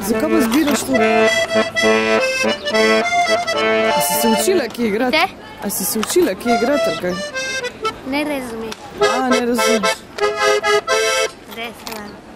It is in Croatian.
Zakaj pa zbiraš to? A si se učila, kje igrati? A si se učila, kje igrati, ali kaj? Ne razumem. A, ne razumeš. Zdaj se vam.